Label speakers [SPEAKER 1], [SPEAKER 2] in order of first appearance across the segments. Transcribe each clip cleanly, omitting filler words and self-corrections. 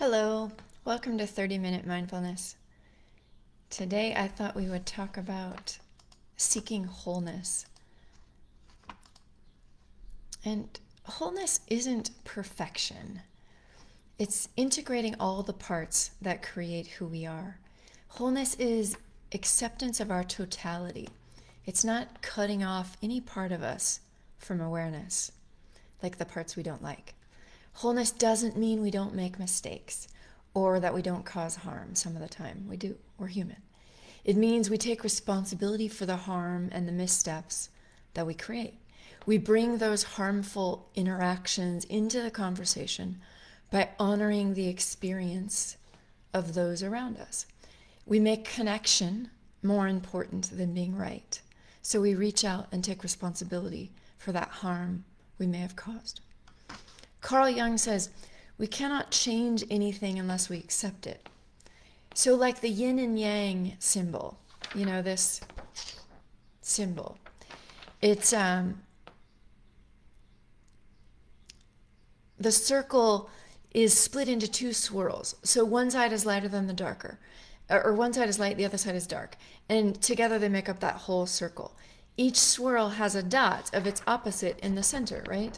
[SPEAKER 1] Hello, welcome to 30-Minute Mindfulness. Today I thought we would talk about seeking wholeness. And wholeness isn't perfection. It's integrating all the parts that create who we are. Wholeness is acceptance of our totality. It's not cutting off any part of us from awareness, like the parts we don't like. Wholeness doesn't mean we don't make mistakes or that we don't cause harm some of the time. We do. We're human. It means we take responsibility for the harm and the missteps that we create. We bring those harmful interactions into the conversation by honoring the experience of those around us. We make connection more important than being right. So we reach out and take responsibility for that harm we may have caused. Carl Jung says, we cannot change anything unless we accept it. So like the yin and yang symbol, this symbol, it's the circle is split into two swirls. So one side is lighter than the darker, or one side is light, the other side is dark. And together they make up that whole circle. Each swirl has a dot of its opposite in the center, right?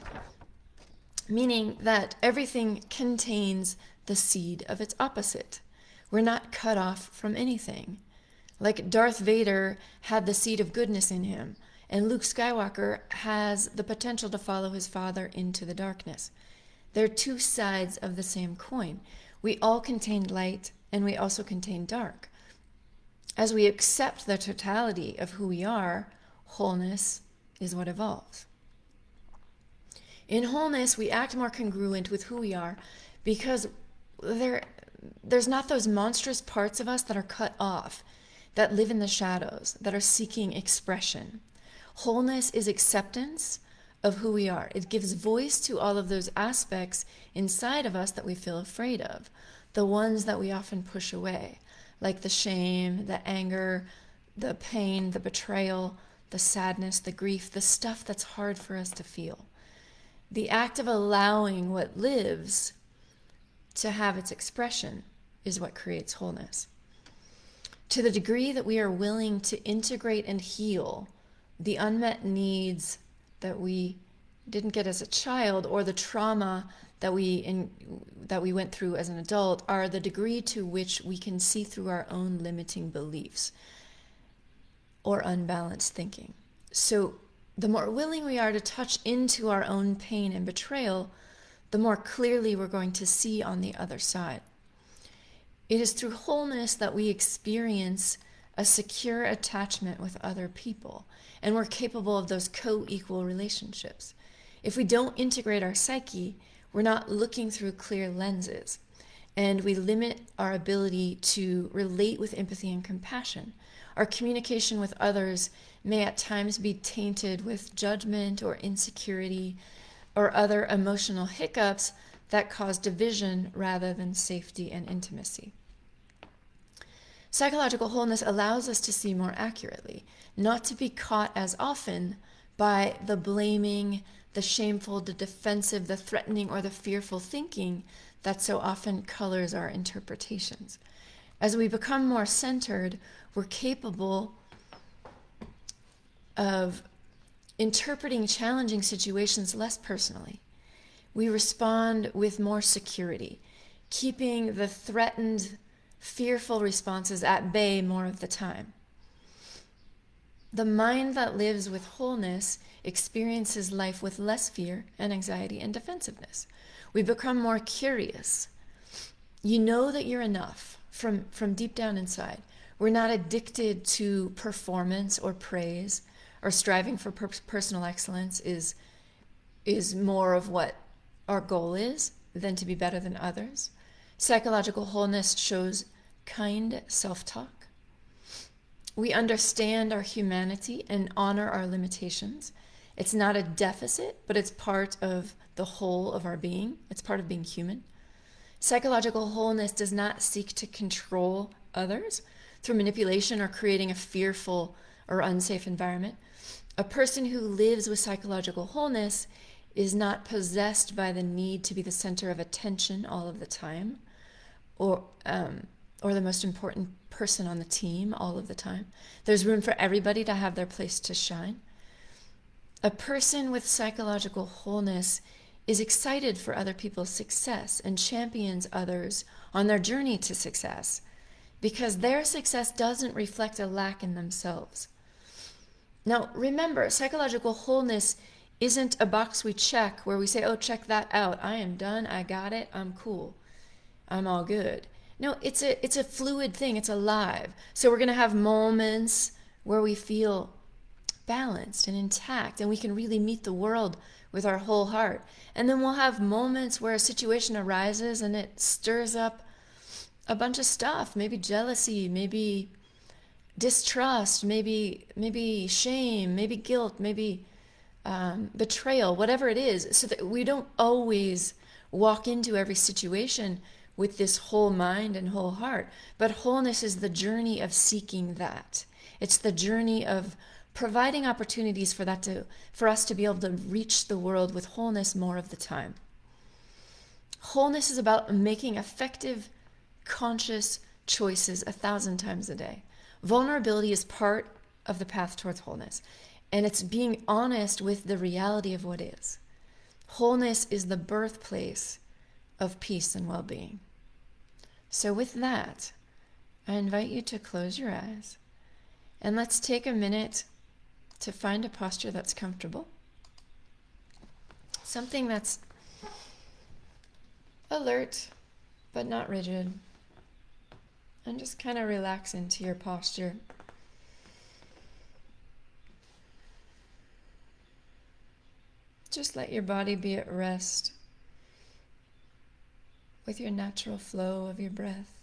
[SPEAKER 1] Meaning that everything contains the seed of its opposite. We're not cut off from anything. Like Darth Vader had the seed of goodness in him, and Luke Skywalker has the potential to follow his father into the darkness. They're two sides of the same coin. We all contain light, and we also contain dark. As we accept the totality of who we are, wholeness is what evolves. In wholeness, we act more congruent with who we are because there's not those monstrous parts of us that are cut off, that live in the shadows, that are seeking expression. Wholeness is acceptance of who we are. It gives voice to all of those aspects inside of us that we feel afraid of, the ones that we often push away, like the shame, the anger, the pain, the betrayal, the sadness, the grief, the stuff that's hard for us to feel. The act of allowing what lives to have its expression is what creates wholeness. To the degree that we are willing to integrate and heal the unmet needs that we didn't get as a child, or the trauma that we went through as an adult, are the degree to which we can see through our own limiting beliefs or unbalanced thinking. So the more willing we are to touch into our own pain and betrayal, the more clearly we're going to see on the other side. It is through wholeness that we experience a secure attachment with other people, and we're capable of those co-equal relationships. If we don't integrate our psyche, we're not looking through clear lenses, and we limit our ability to relate with empathy and compassion. Our communication with others may at times be tainted with judgment or insecurity or other emotional hiccups that cause division rather than safety and intimacy. Psychological wholeness allows us to see more accurately, not to be caught as often by the blaming, the shameful, the defensive, the threatening, or the fearful thinking that so often colors our interpretations. As we become more centered, we're capable of interpreting challenging situations less personally. We respond with more security, keeping the threatened, fearful responses at bay more of the time. The mind that lives with wholeness experiences life with less fear and anxiety and defensiveness. We become more curious. You know that you're enough from deep down inside. We're not addicted to performance or praise, or striving for personal excellence is more of what our goal is than to be better than others. Psychological wholeness shows kind self-talk. We understand our humanity and honor our limitations. It's not a deficit, but it's part of the whole of our being. It's part of being human. Psychological wholeness does not seek to control others through manipulation or creating a fearful or unsafe environment. A person who lives with psychological wholeness is not possessed by the need to be the center of attention all of the time, or the most important person on the team all of the time. There's room for everybody to have their place to shine. A person with psychological wholeness is excited for other people's success and champions others on their journey to success because their success doesn't reflect a lack in themselves. Now, remember, psychological wholeness isn't a box we check where we say, oh, check that out. I am done. I got it. I'm cool. I'm all good. No, it's a fluid thing. It's alive. So we're going to have moments where we feel balanced and intact and we can really meet the world with our whole heart. And then we'll have moments where a situation arises and it stirs up a bunch of stuff, maybe jealousy, maybe distrust, maybe shame, maybe guilt, maybe betrayal, whatever it is, so that we don't always walk into every situation with this whole mind and whole heart. But wholeness is the journey of seeking that. It's the journey of providing opportunities for us to be able to reach the world with wholeness more of the time. Wholeness is about making effective, conscious choices 1,000 times a day. Vulnerability is part of the path towards wholeness, and it's being honest with the reality of what is. Wholeness is the birthplace of peace and well-being. So with that, I invite you to close your eyes, and let's take a minute to find a posture that's comfortable. Something that's alert, but not rigid. And just kind of relax into your posture. Just let your body be at rest with your natural flow of your breath.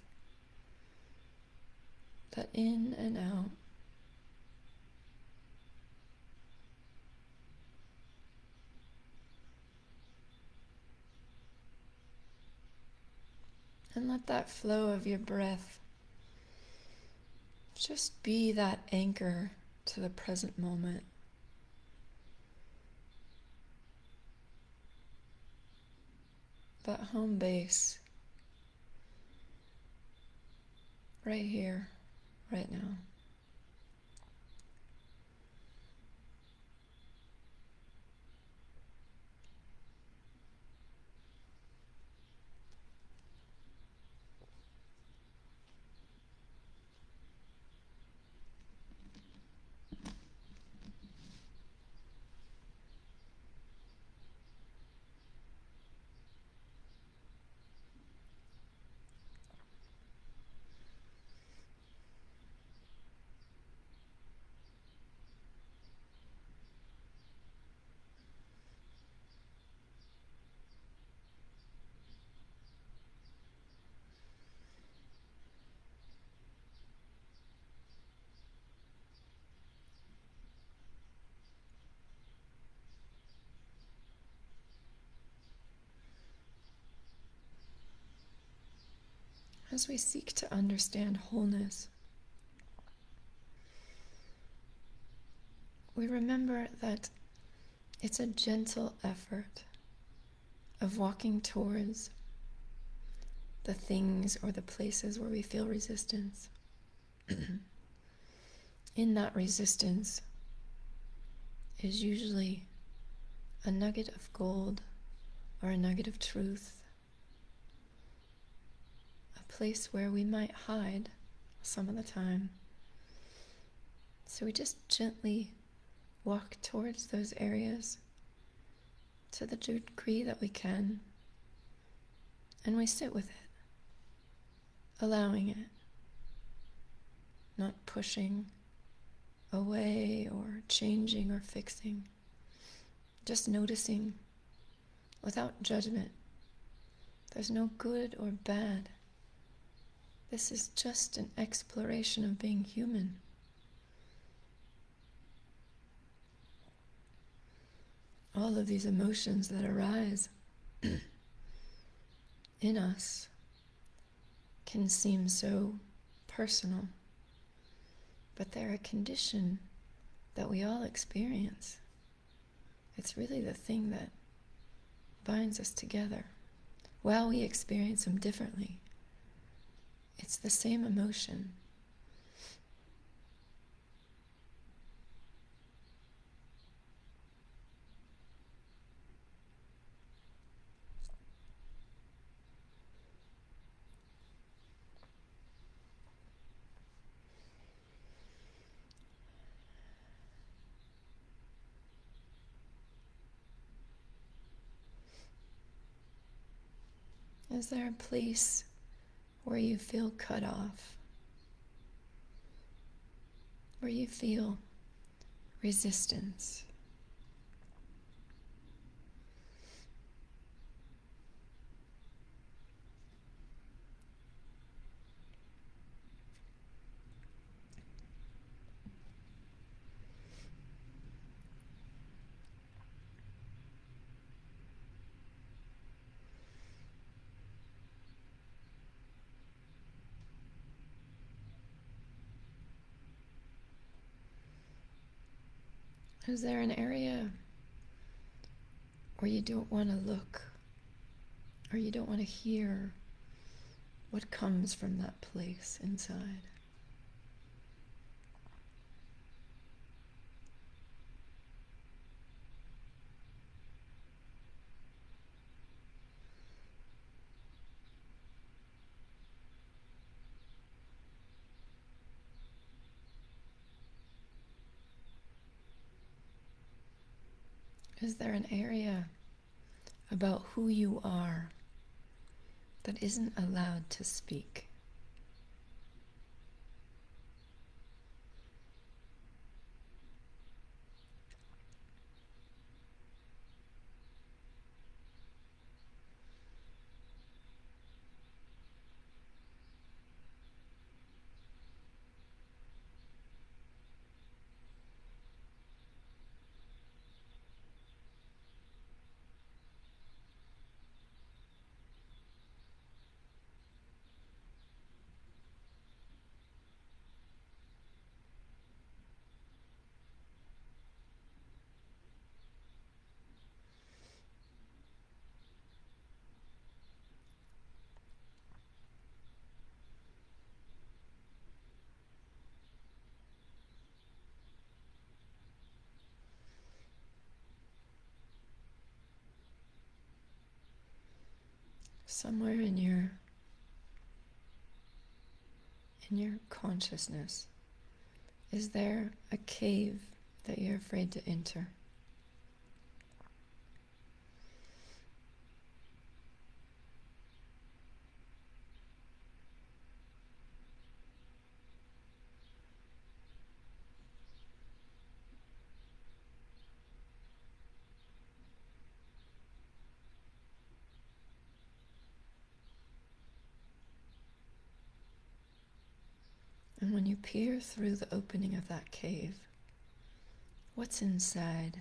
[SPEAKER 1] That in and out. And let that flow of your breath just be that anchor to the present moment. That home base, right here, right now. As we seek to understand wholeness, we remember that it's a gentle effort of walking towards the things or the places where we feel resistance. In that resistance is usually a nugget of gold or a nugget of truth. Place where we might hide some of the time. So we just gently walk towards those areas to the degree that we can, and we sit with it, allowing it, not pushing away or changing or fixing, just noticing without judgment. There's no good or bad. This is just an exploration of being human. All of these emotions that arise in us can seem so personal, but they're a condition that we all experience. It's really the thing that binds us together. While we experience them differently, It's the same emotion. Is there a place where you feel cut off? Where you feel resistance? Is there an area where you don't want to look, or you don't want to hear what comes from that place inside? Is there an area about who you are that isn't allowed to speak? Somewhere in your consciousness, is there a cave that you're afraid to enter? And when you peer through the opening of that cave, what's inside?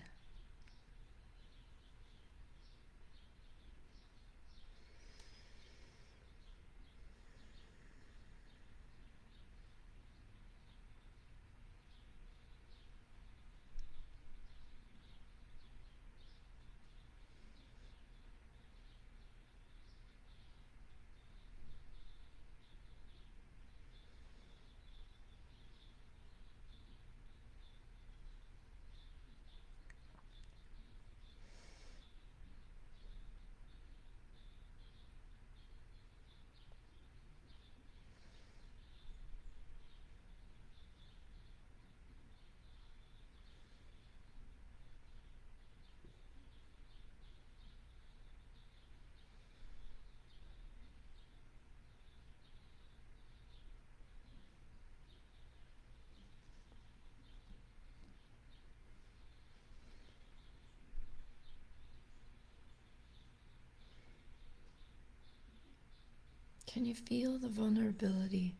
[SPEAKER 1] Can you feel the vulnerability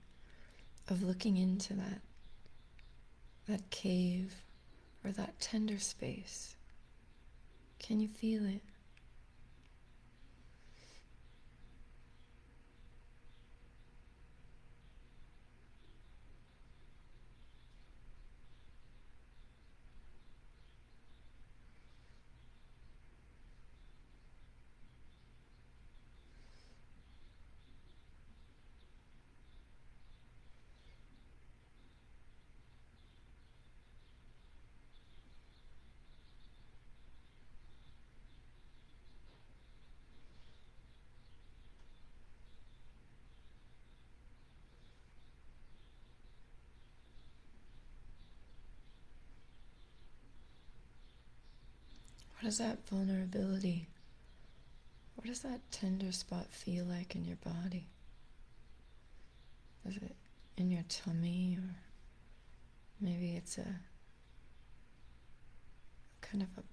[SPEAKER 1] of looking into that cave or that tender space? Can you feel it? does that vulnerability, what does that tender spot feel like in your body? Is it in your tummy, or maybe it's a kind of a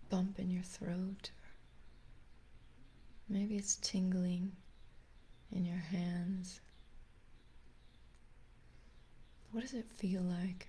[SPEAKER 1] bump in your throat? Or maybe it's tingling in your hands. What does it feel like?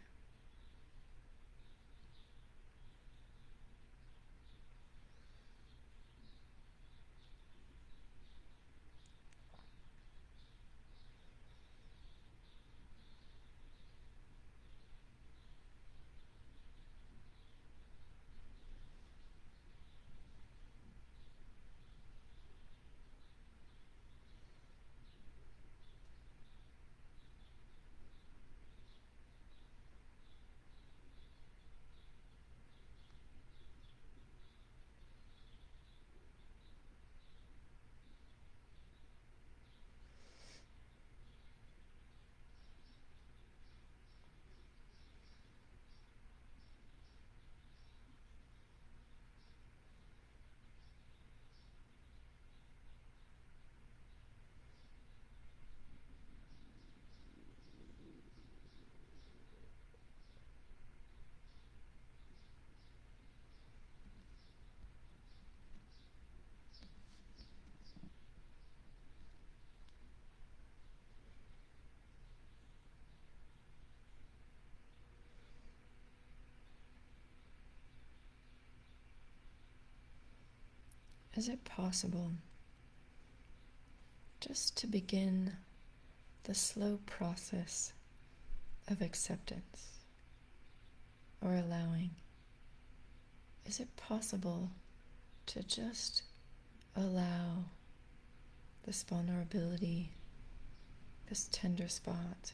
[SPEAKER 1] Is it possible just to begin the slow process of acceptance or allowing? Is it possible to just allow this vulnerability, this tender spot,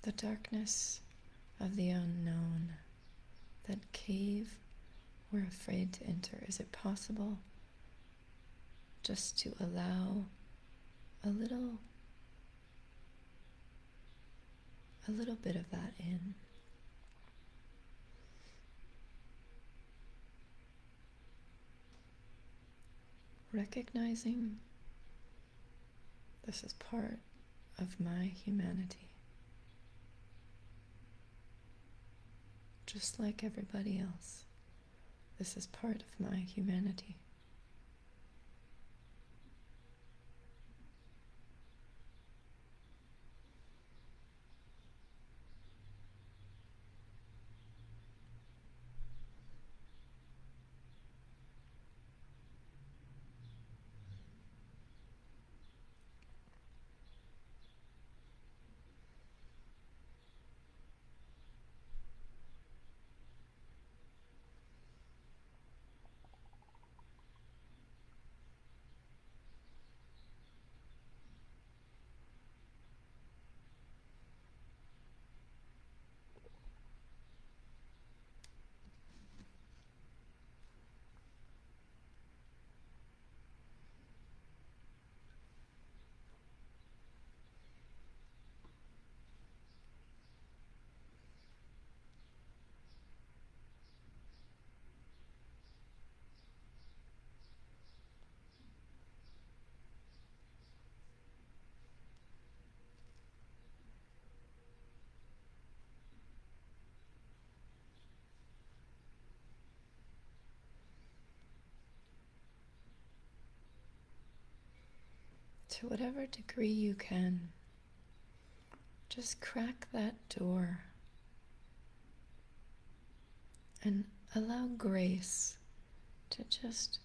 [SPEAKER 1] the darkness of the unknown, that cave we're afraid to enter? Is it possible just to allow a little bit of that in? Recognizing this is part of my humanity, just like everybody else. This is part of my humanity. To whatever degree you can, just crack that door and allow grace to just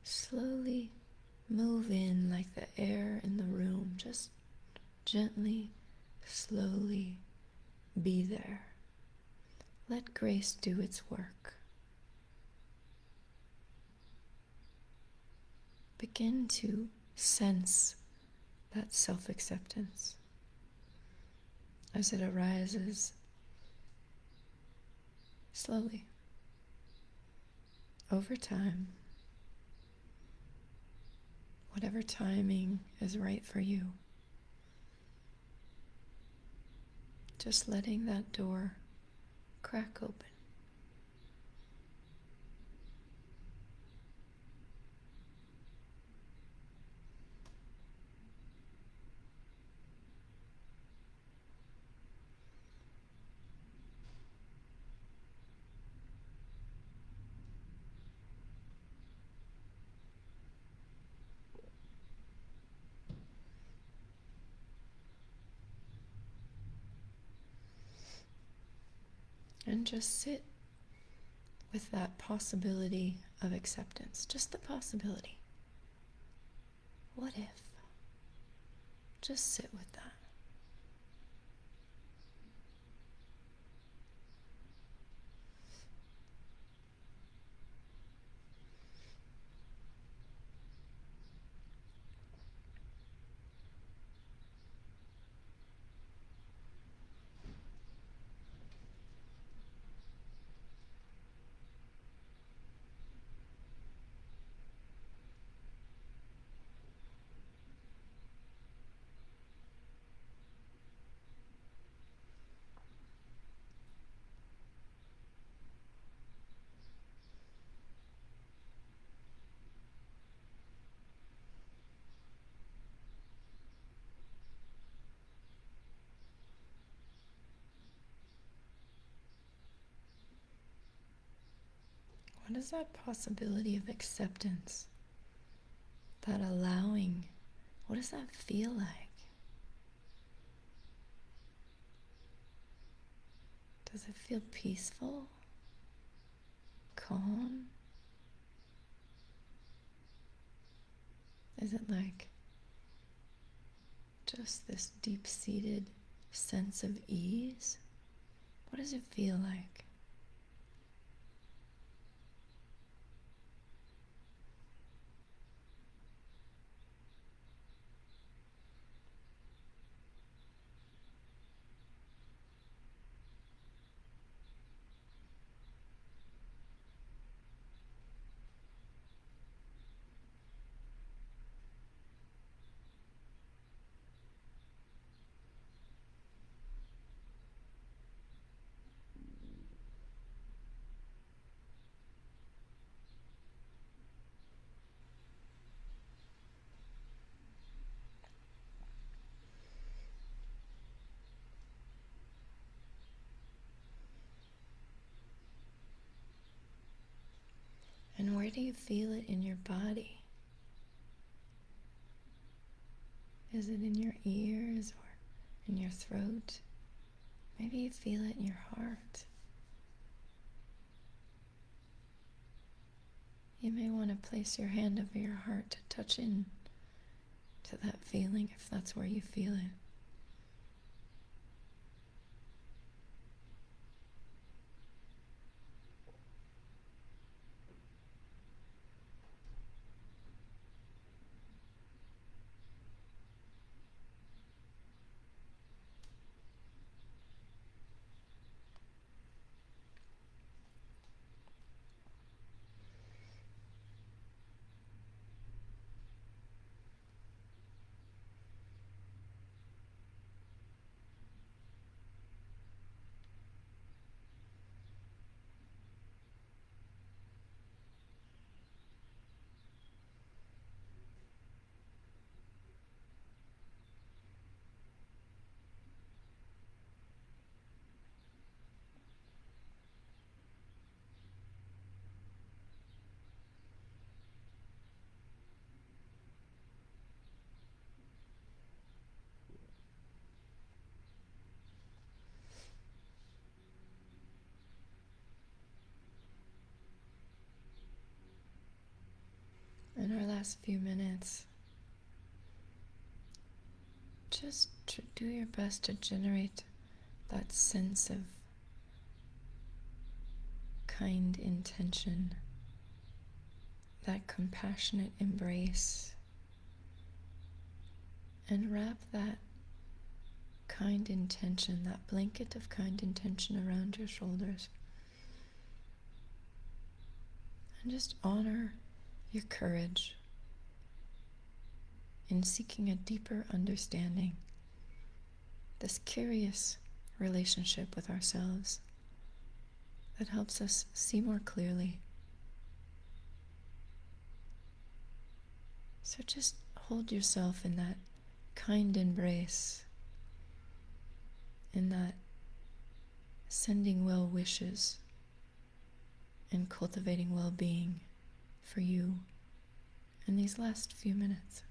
[SPEAKER 1] slowly move in like the air in the room. Just gently, slowly be there. Let grace do its work. Begin to sense that self-acceptance as it arises slowly over time, whatever timing is right for you. Just letting that door crack open. And just sit with that possibility of acceptance. Just the possibility. What if? Just sit with that. What is that possibility of acceptance? That allowing, what does that feel like? Does it feel peaceful? Calm? Is it like just this deep-seated sense of ease? What does it feel like? And where do you feel it in your body? Is it in your ears or in your throat? Maybe you feel it in your heart. You may want to place your hand over your heart to touch in to that feeling if that's where you feel it. In our last few minutes, just do your best to generate that sense of kind intention, that compassionate embrace, and wrap that kind intention, that blanket of kind intention around your shoulders. And just honor your courage in seeking a deeper understanding, this curious relationship with ourselves that helps us see more clearly. So just hold yourself in that kind embrace, in that sending well wishes and cultivating well-being for you in these last few minutes.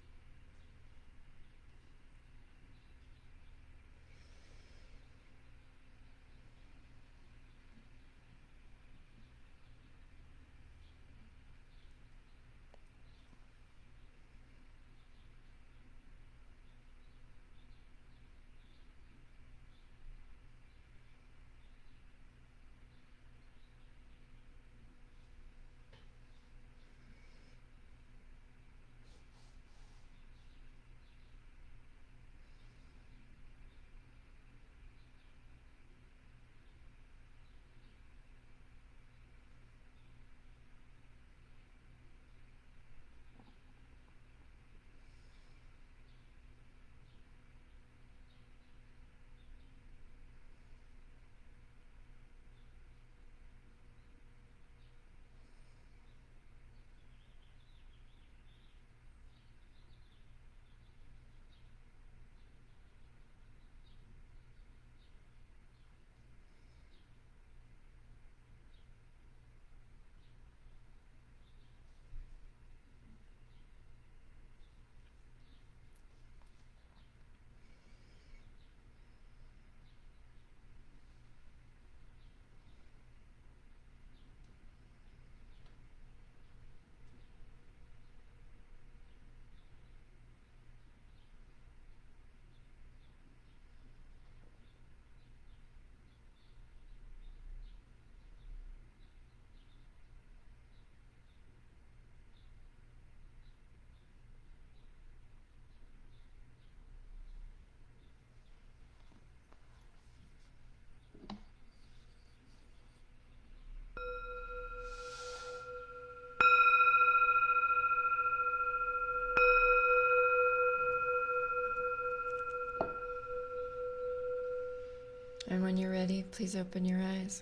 [SPEAKER 1] And when you're ready, please open your eyes.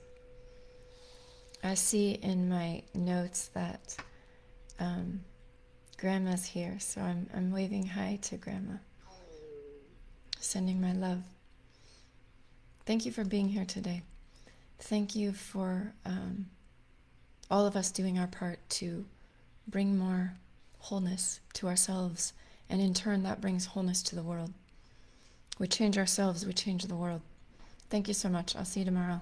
[SPEAKER 1] I see in my notes that Grandma's here, so I'm waving hi to Grandma, sending my love. Thank you for being here today. Thank you for all of us doing our part to bring more wholeness to ourselves, and in turn that brings wholeness to the world. We change ourselves, we change the world. Thank you so much. I'll see you tomorrow.